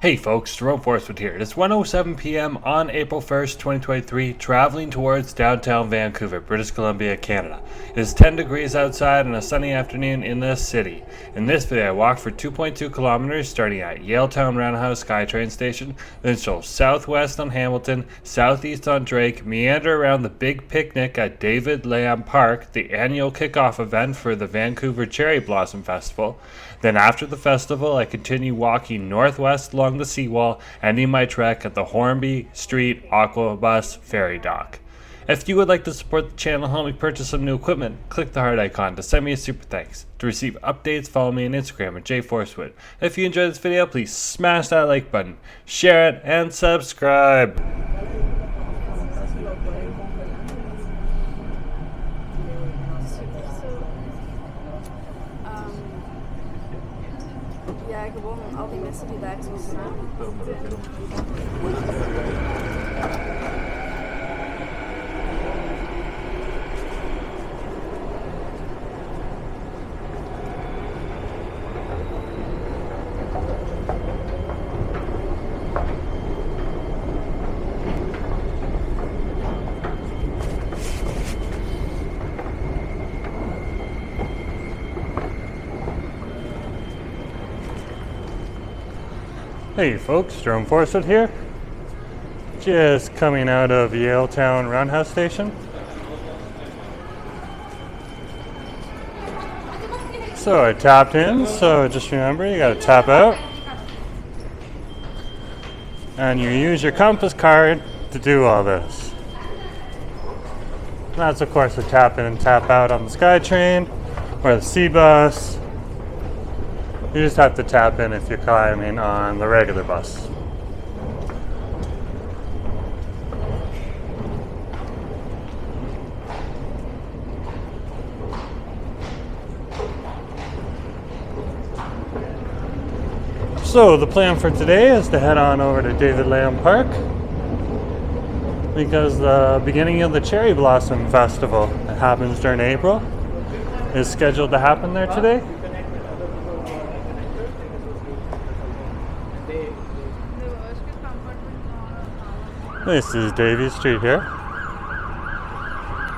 Hey folks, Jerome Forestwood here. It's 1:07 p.m. on April 1st, 2023, traveling towards downtown Vancouver, British Columbia, Canada. It is 10 degrees outside on a sunny afternoon in the city. In this video, I walked for 2.2 kilometers starting at Yaletown-Roundhouse SkyTrain station, then stroll southwest on Hamilton, southeast on Drake, meander around the big picnic at David Lam Park, the annual kickoff event for the Vancouver Cherry Blossom Festival. Then after the festival, I continue walking northwest along the Seawall, ending my trek at the Hornby Street Aquabus ferry dock. If you would like to support the channel and help me purchase some new equipment, click the heart icon to send me a super thanks. To receive updates, follow me on Instagram at jforestwood. If you enjoyed this video, please smash that like button, share it, and subscribe. Ja, gewoon al die mensen die daar zo staan. Hey folks, Jerome Forestwood here. Just coming out of Yaletown-Roundhouse station. So I tapped in, so just remember you gotta tap out. And you use your compass card to do all this. And that's of course a tap in and tap out on the SkyTrain or the Sea Bus. You just have to tap in if you're climbing on the regular bus. So the plan for today is to head on over to David Lam Park because the beginning of the Cherry Blossom Festival that happens during April is scheduled to happen there today. This is Davy Street here,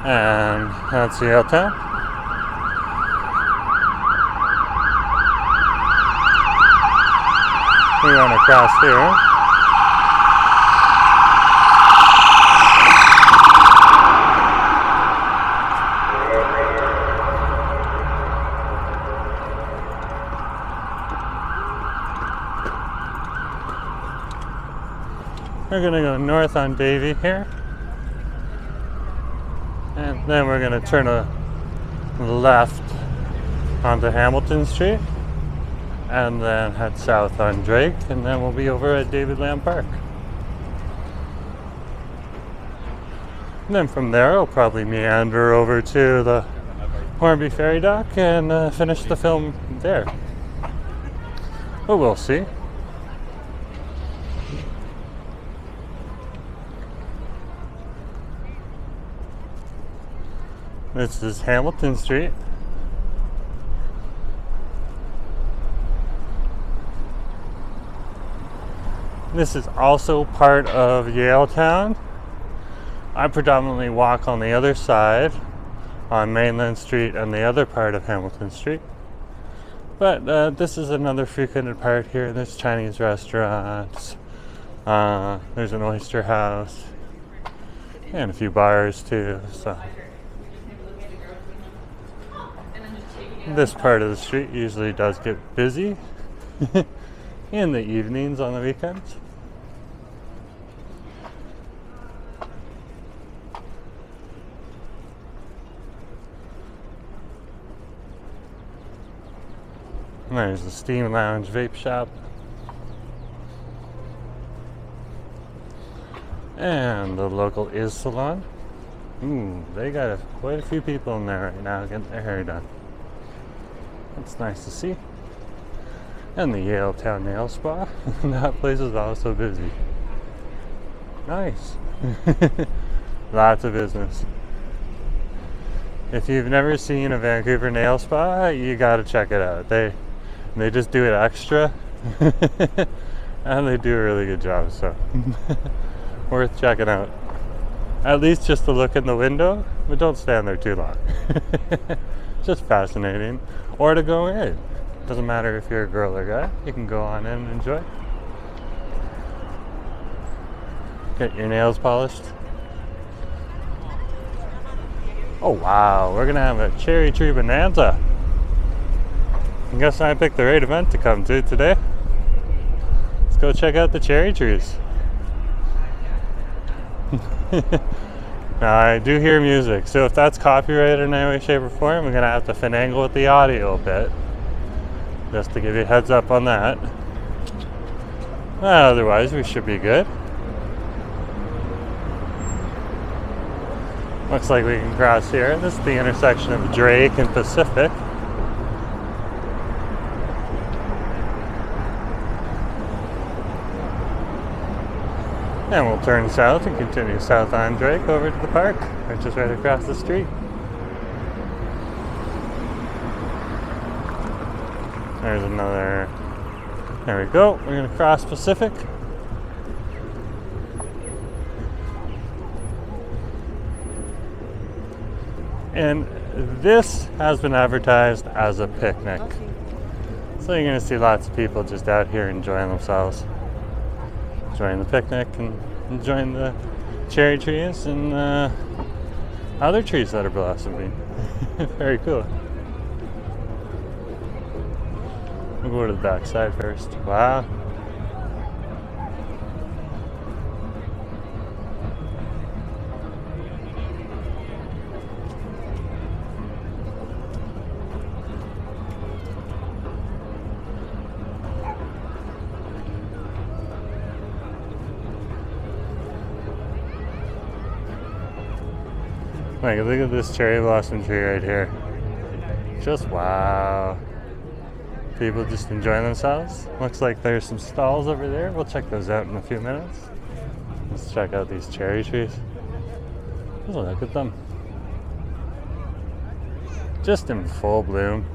and that's Yaletown. We run across here. We're going to go north on Davy here, and then we're going to turn a left onto Hamilton Street, and then head south on Drake, and then we'll be over at David Lam Park. And then from there, I'll probably meander over to the Hornby ferry dock and finish the film there. But we'll see. This is Hamilton Street. This is also part of Yaletown. I predominantly walk on the other side, on Mainland Street and the other part of Hamilton Street. But this is another frequented part here. There's Chinese restaurants, there's an oyster house, and a few bars too. So this part of the street usually does get busy in the evenings on the weekends. And there's the Steam Lounge vape shop. And the local Is Salon. Ooh, they got quite a few people in there right now getting their hair done. That's nice to see. And the Yaletown Nail Spa. That place is also busy. Nice. Lots of business. If you've never seen a Vancouver nail spa, you gotta check it out. They just do it extra And they do a really good job, so worth checking out. At least just to look in the window, but don't stand there too long. Just fascinating. Or to go in. Doesn't matter if you're a girl or guy, you can go on in and enjoy. Get your nails polished. Oh wow, we're gonna have a cherry tree bonanza. I guess I picked the right event to come to today. Let's go check out the cherry trees. Now I do hear music, so if that's copyrighted in any way, shape, or form, we're gonna have to finagle with the audio a bit. Just to give you a heads up on that. Otherwise, we should be good. Looks like we can cross here. This is the intersection of Drake and Pacific. And we'll turn south and continue south on Drake over to the park, which is right across the street. There's another. There we go. We're going to cross Pacific. And this has been advertised as a picnic. So you're going to see lots of people just out here enjoying themselves. Enjoying the picnic and enjoying the cherry trees and other trees that are blossoming. Very cool. We'll go to the back side first. Wow. Like, look at this cherry blossom tree right here. Just wow. People just enjoying themselves. Looks like there's some stalls over there. We'll check those out in a few minutes. Let's check out these cherry trees. Just look at them. Just in full bloom.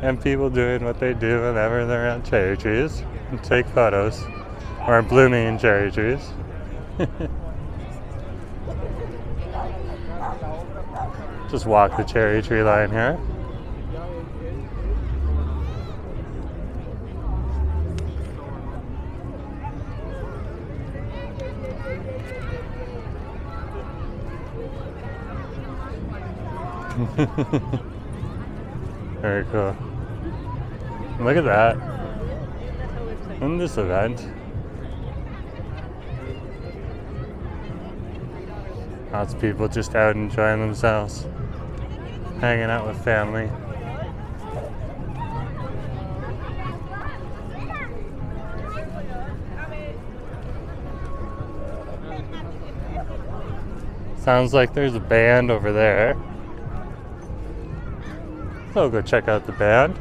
And people doing what they do whenever they're around cherry trees and take photos. Or blooming cherry trees. Just walk the cherry tree line here. Very cool. Look at that. In this event. Lots of people just out enjoying themselves. Hanging out with family. Sounds like there's a band over there. So I'll go check out the band.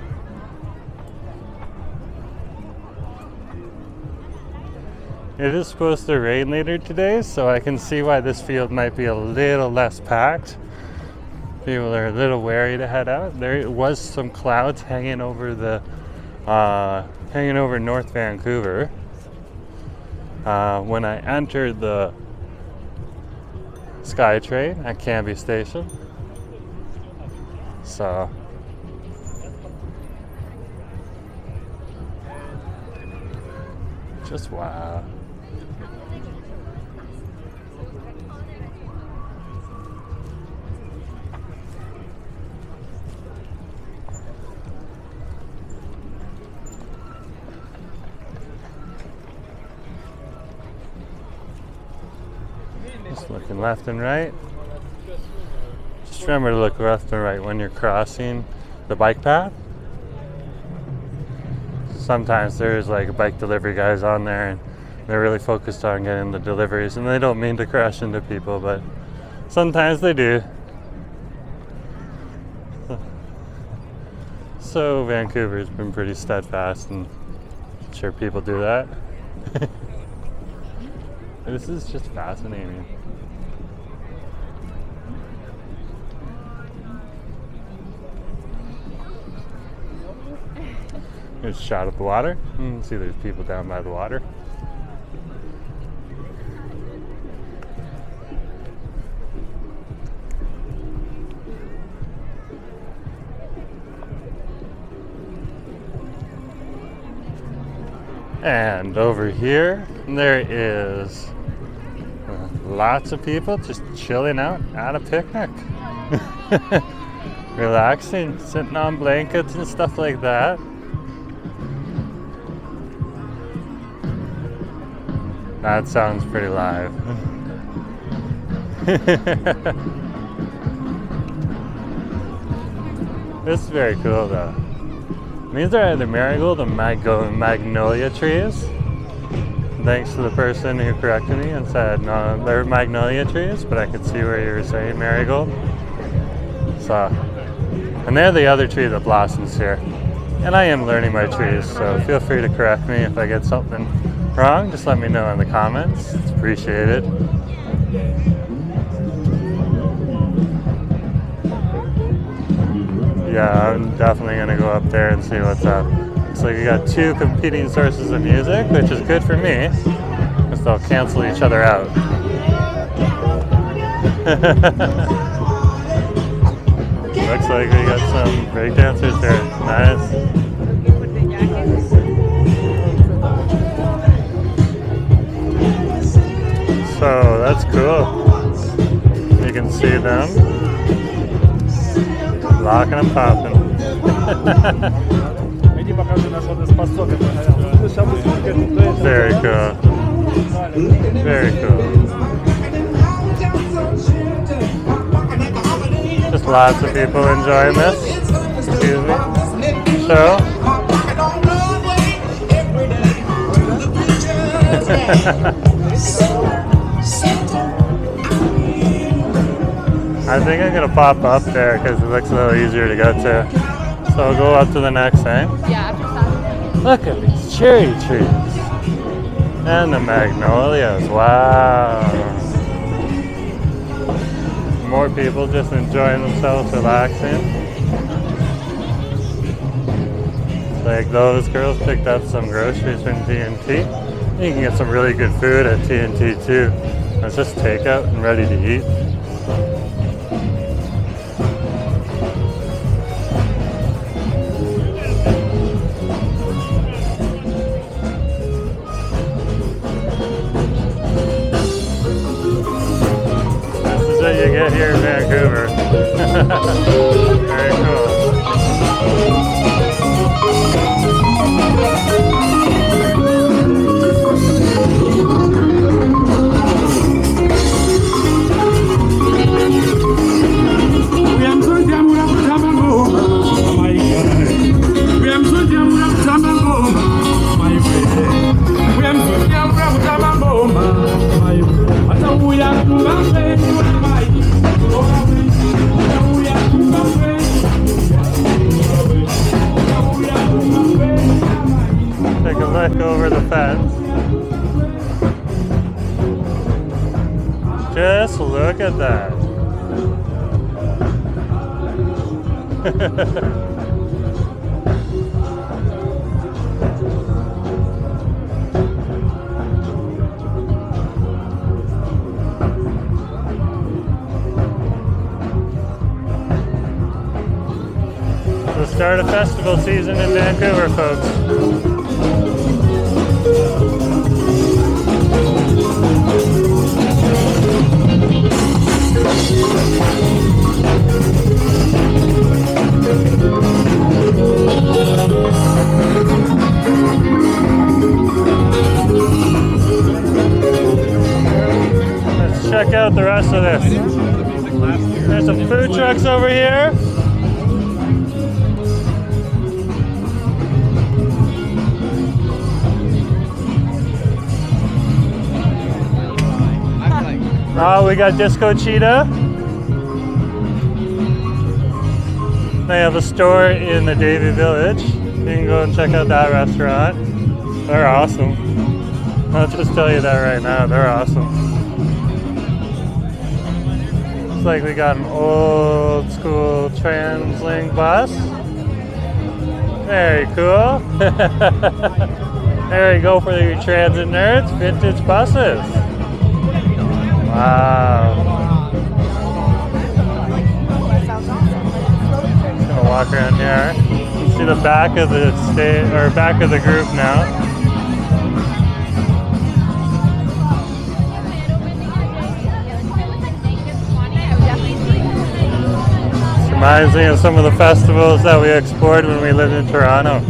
It is supposed to rain later today, so I can see why this field might be a little less packed. People are a little wary to head out. There was some clouds hanging over North Vancouver when I entered the SkyTrain at Canby Station. So just wow. Just looking left and right. Just remember to look left and right when you're crossing the bike path. Sometimes there's like bike delivery guys on there and they're really focused on getting the deliveries and they don't mean to crash into people, but sometimes they do. So Vancouver's been pretty steadfast and I'm sure people do that. This is just fascinating. Here's a shot of the water. You can see there's people down by the water. And over here, there is lots of people just chilling out at a picnic. Relaxing, sitting on blankets and stuff like that. That sounds pretty live. This is very cool though. These are either marigold or magnolia trees. Thanks to the person who corrected me and said, no, they're magnolia trees, but I could see where you were saying marigold. So, and they're the other tree that blossoms here. And I am learning my trees, so feel free to correct me if I get something wrong. Just let me know in the comments. It's appreciated. Yeah, I'm definitely going to go up there and see what's up. So you got two competing sources of music, which is good for me, because they'll cancel each other out. Looks like we got some breakdancers there. Nice. So that's cool. You can see them locking and popping. Very cool. Very cool. Just lots of people enjoying this. Excuse me. Show. I think I'm gonna pop up there because it looks a little easier to go to. So we'll go up to the next thing. Yeah, after Saturday. Look at these cherry trees. And the magnolias. Wow. More people just enjoying themselves, relaxing. Like those girls picked up some groceries from TNT. You can get some really good food at TNT too. It's just takeout and ready to eat. What you get here in Vancouver. Very cool. Take a look over the fence. Just look at that. The start of festival season in Vancouver, folks. Let's check out the rest of this. There's some food trucks over here. Oh, we got Disco Cheetah. They have a store in the Davie Village. You can go and check out that restaurant. They're awesome. I'll just tell you that right now. They're awesome. Looks like we got an old school TransLink bus. Very cool. There you go for your transit nerds, vintage buses. Wow. Just gonna walk around here. You see the back of the stage or back of the group now. Reminds me of some of the festivals that we explored when we lived in Toronto.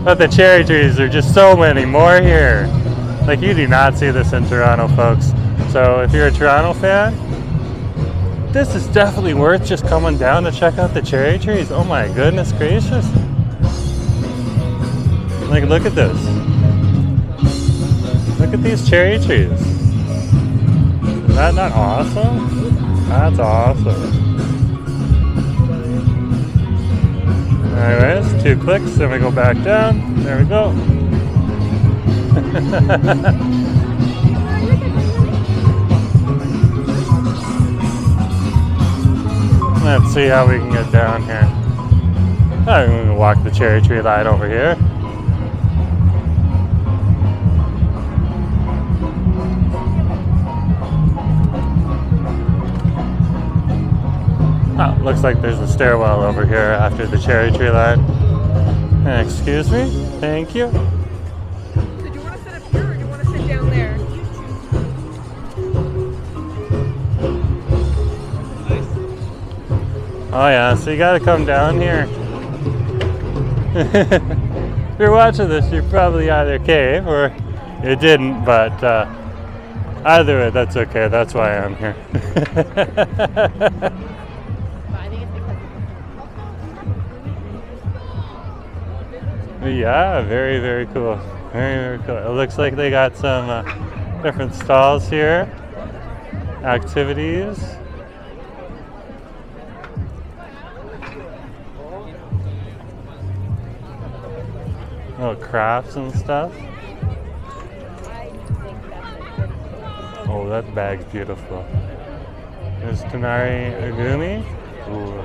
But the cherry trees, are just so many more here. Like, you do not see this in Toronto, folks. So if you're a Toronto fan, this is definitely worth just coming down to check out the cherry trees. Oh my goodness gracious. Like, look at this. Look at these cherry trees. Is that not awesome? That's awesome. Anyways, 2 clicks, then we go back down. There we go. Let's see how we can get down here. I'm going to walk the cherry tree line over here. Oh, looks like there's a stairwell over here after the cherry tree line. Excuse me? Thank you. So do you want to sit up here or do you want to sit down there? Oh yeah, so you gotta come down here. If you're watching this, you probably either came or you didn't, but either way, that's okay. That's why I'm here. Yeah, very, very cool. Very, very cool. It looks like they got some different stalls here. Activities. Little crafts and stuff. Oh, that bag's beautiful. There's Tanari Agumi. Ooh.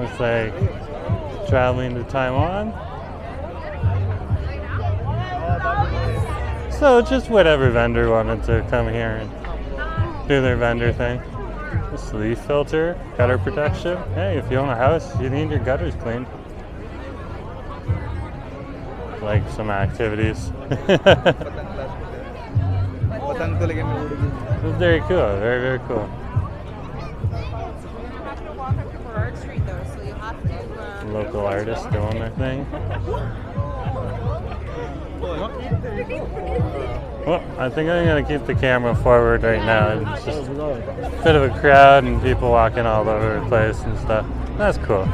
Looks like traveling to Taiwan. So just whatever vendor wanted to come here and do their vendor thing. This leaf filter, gutter protection. Hey, if you own a house, you need your gutters cleaned. Like some activities. It's very cool, very, very cool. Local artists doing their thing. Well, I think I'm going to keep the camera forward right now. It's just a bit of a crowd and people walking all over the place and stuff. That's cool.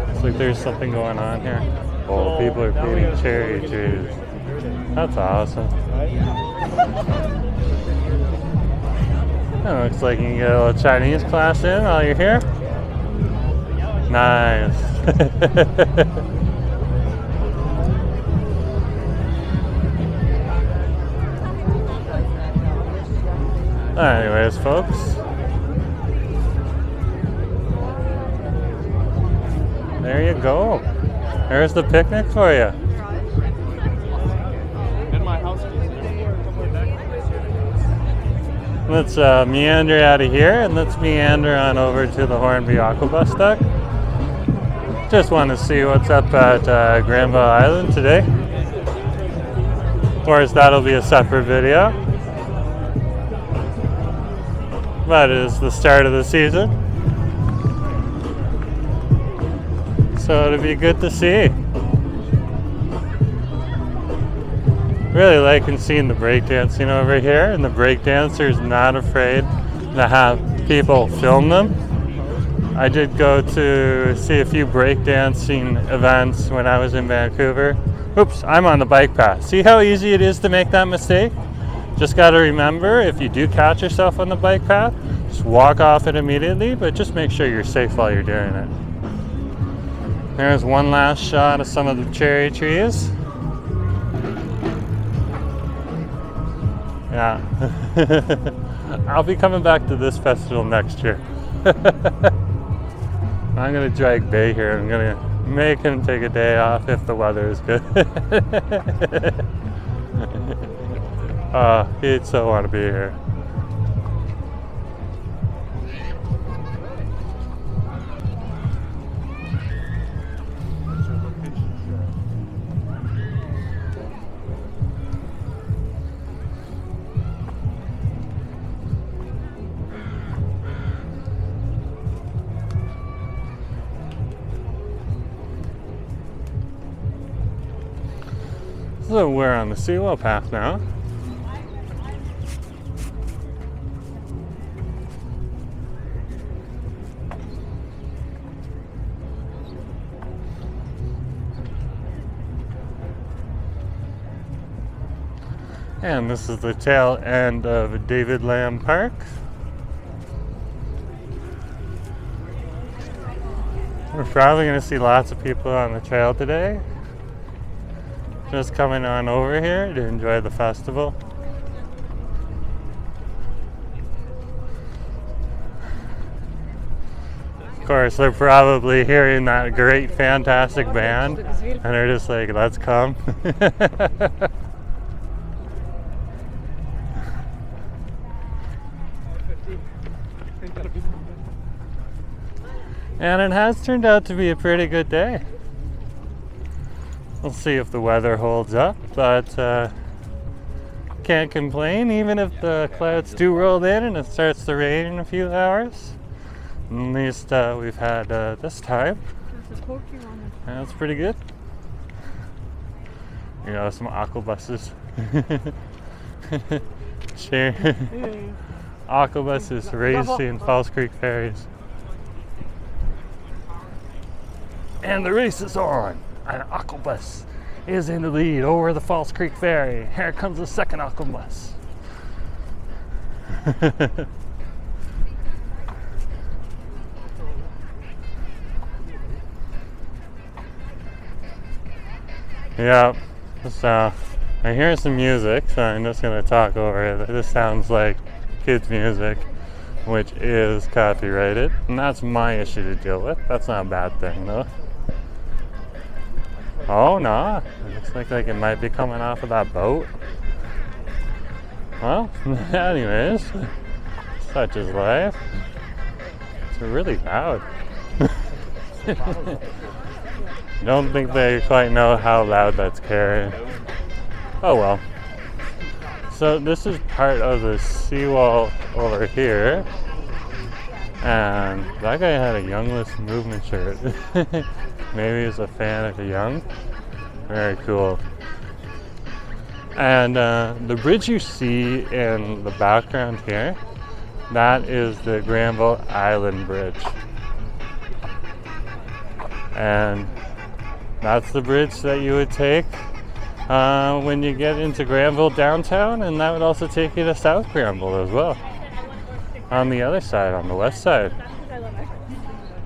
Looks like there's something going on here. Oh, people are painting cherry trees. That's awesome. It looks like you can get a little Chinese class in while you're here. Nice. Anyways, folks. There you go. There's the picnic for you. Let's meander out of here and let's meander on over to the Hornby Aquabus Dock. Just want to see what's up at Granville Island today. Of course, that'll be a separate video. But it is the start of the season. So it'll be good to see. Really liking seeing the breakdancing over here, and the breakdancers not afraid to have people film them. I did go to see a few breakdancing events when I was in Vancouver. Oops, I'm on the bike path. See how easy it is to make that mistake? Just got to remember, if you do catch yourself on the bike path, just walk off it immediately, but just make sure you're safe while you're doing it. There's one last shot of some of the cherry trees. Yeah. I'll be coming back to this festival next year. I'm gonna drag Bay here. I'm gonna make him take a day off if the weather is good. He'd so want to be here. So we're on the Seawall path now. And this is the tail end of David Lam Park. We're probably going to see lots of people on the trail today. Just coming on over here to enjoy the festival. Of course, they're probably hearing that great, fantastic band, and they're just like, let's come. And it has turned out to be a pretty good day. We'll see if the weather holds up, but can't complain even if the clouds do roll in and it starts to rain in a few hours. At least we've had this time. And that's pretty good. You know, some aquabuses. Sure. Aquabuses racing Falls Creek ferries. And the race is on. An aquabus is in the lead over the Falls Creek ferry. Here comes the second aquabus. Yeah, so I hear some music, so I'm just going to talk over it. This sounds like kids' music, which is copyrighted, and that's my issue to deal with. That's not a bad thing, though. Oh no, it looks like it might be coming off of that boat. Well, anyways, such is life. It's really loud. Don't think they quite know how loud that's carrying. Oh well. So this is part of the seawall over here. And that guy had a Youngless Movement shirt. Maybe he's a fan of the Young. Very cool. And the bridge you see in the background here, that is the Granville Island Bridge. And that's the bridge that you would take when you get into Granville downtown, and that would also take you to South Granville as well. On the other side, on the west side.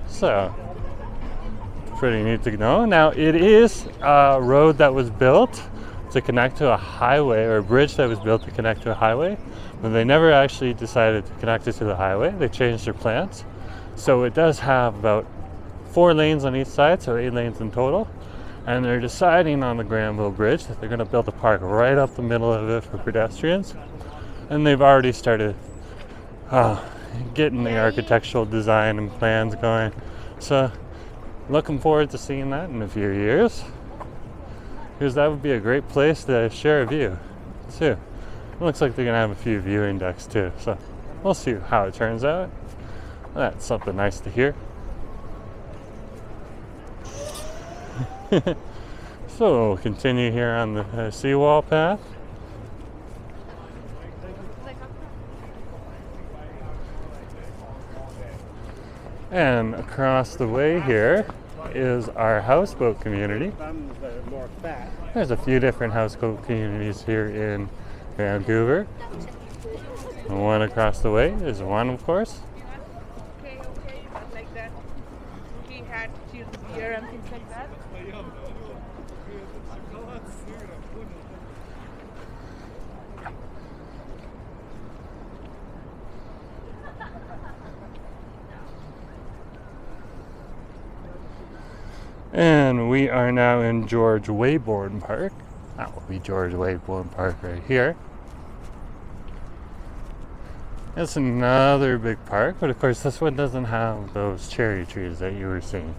So, pretty neat to know. Now, it is a road that was built to connect to a highway, or a bridge that was built to connect to a highway, but they never actually decided to connect it to the highway. They changed their plans. So it does have about 4 lanes on each side, so 8 lanes in total. And they're deciding on the Granville Bridge that they're going to build a park right up the middle of it for pedestrians. And they've already started getting the architectural design and plans going. So looking forward to seeing that in a few years, because that would be a great place to share a view too. It looks like they're gonna have a few viewing decks too, so we'll see how it turns out. That's something nice to hear. So we'll continue here on the Seawall path. And across the way here is our houseboat community. There's a few different houseboat communities here in Vancouver. And one across the way is one, of course. Okay, like that. He had to use beer and things like that. And we are now in George Wayborn Park. That will be George Wayborn Park right here. It's another big park, but of course this one doesn't have those cherry trees that you were seeing.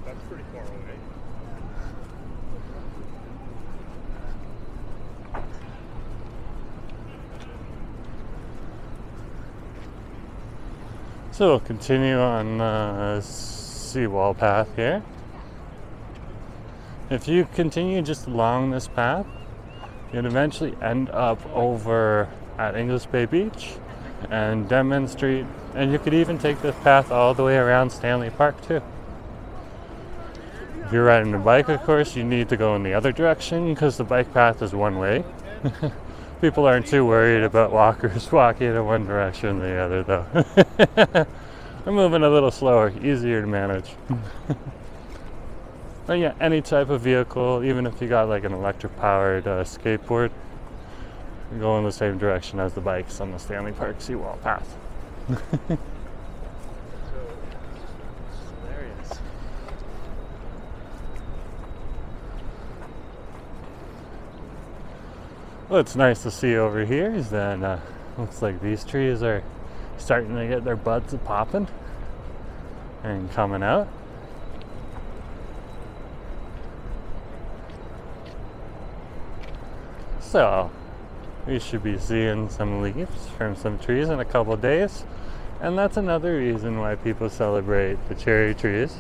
That's pretty far away. So we'll continue on the Seawall path here. If you continue just along this path, you'd eventually end up over at English Bay Beach and Denman Street, and you could even take this path all the way around Stanley Park too. If you're riding a bike, of course, you need to go in the other direction because the bike path is one way. People aren't too worried about walkers walking in one direction or the other, though. They're moving a little slower, easier to manage. But yeah, any type of vehicle, even if you got like an electric-powered skateboard, go in the same direction as the bikes on the Stanley Park Seawall path. What's nice to see over here is that looks like these trees are starting to get their buds popping and coming out. So we should be seeing some leaves from some trees in a couple of days, and that's another reason why people celebrate the cherry trees,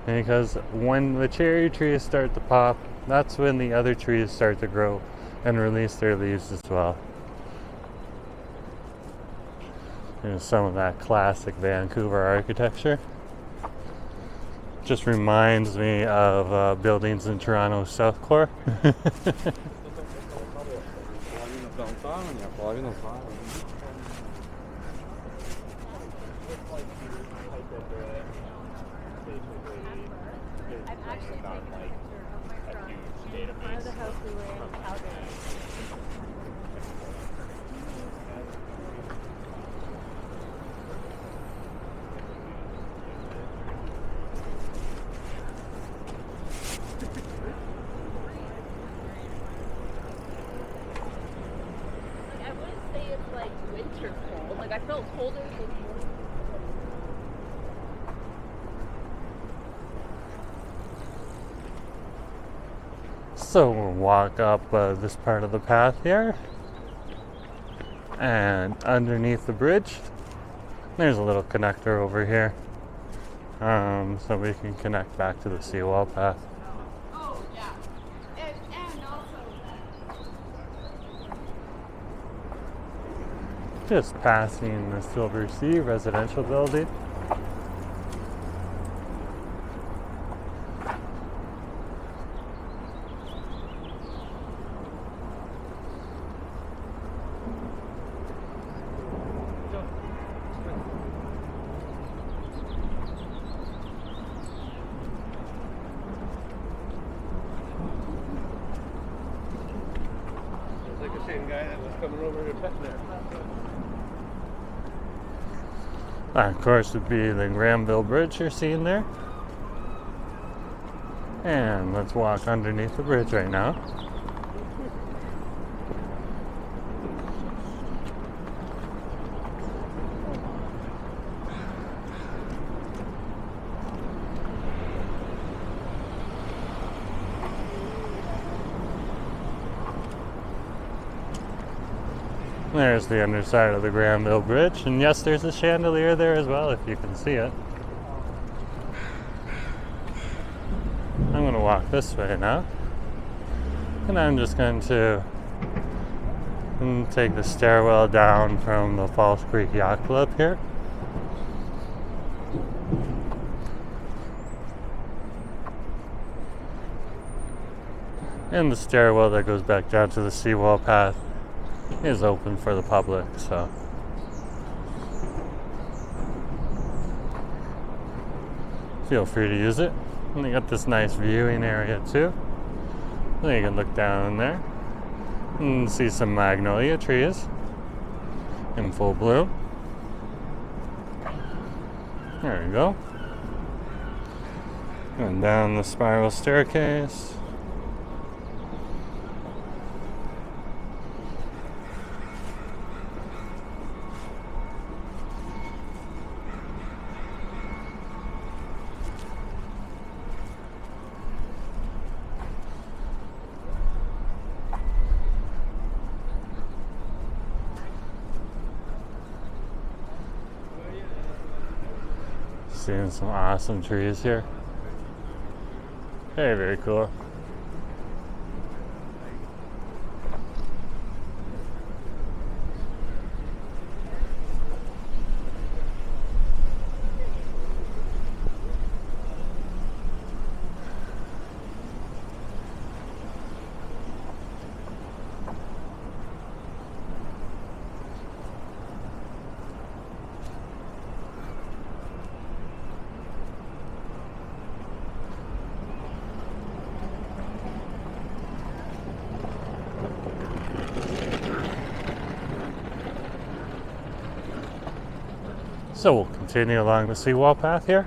because when the cherry trees start to pop, that's when the other trees start to grow and release their leaves as well. There's some of that classic Vancouver architecture. Just reminds me of buildings in Toronto's South Core. I felt colder this morning. So we'll walk up this part of the path here, and underneath the bridge there's a little connector over here, so we can connect back to the Seawall path. Oh, yeah. And also Just passing the Silver Sea residential building. It's like the same guy that was coming over to pet there. That, of course, would be the Granville Bridge you're seeing there. And let's walk underneath the bridge right now. There's the underside of the Granville Bridge, and yes, there's a chandelier there as well if you can see it. I'm going to walk this way now, and I'm just going to take the stairwell down from the Falls Creek Yacht Club here. And the stairwell that goes back down to the Seawall path is open for the public, so feel free to use it. And they got this nice viewing area too, so you can look down in there. And see some magnolia trees in full bloom. There we go. Going down the spiral staircase. Seeing some awesome trees here. Very, very cool. So we'll continue along the Seawall path here.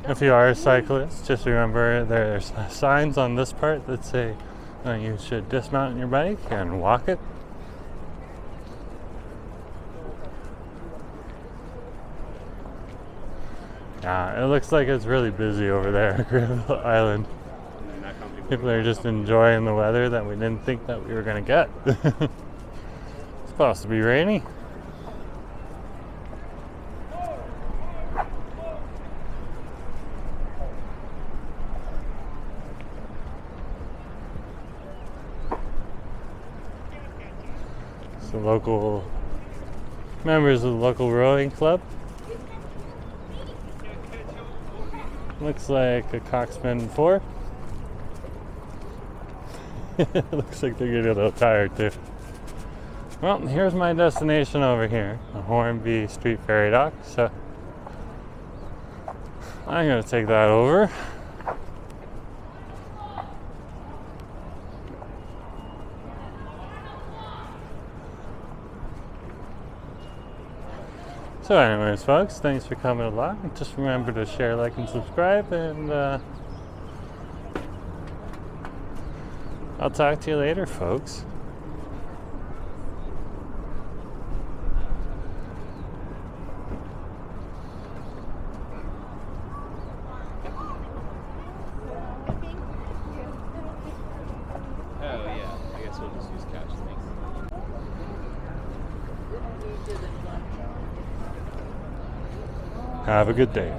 If you are a cyclist, just remember there's signs on this part that say you should dismount your bike and walk it. Yeah, it looks like it's really busy over there at Granville Island. People are just enjoying the weather that we didn't think that we were going to get. It's supposed to be rainy. The local members of the local rowing club. Looks like a Coxman 4. Looks like they're getting a little tired too. Well, here's my destination over here, the Hornby Street ferry dock. So I'm gonna take that over. So anyways, folks, thanks for coming along. Just remember to share, like, and subscribe, and I'll talk to you later, folks. Oh yeah, I guess we'll just use couch things. Have a good day.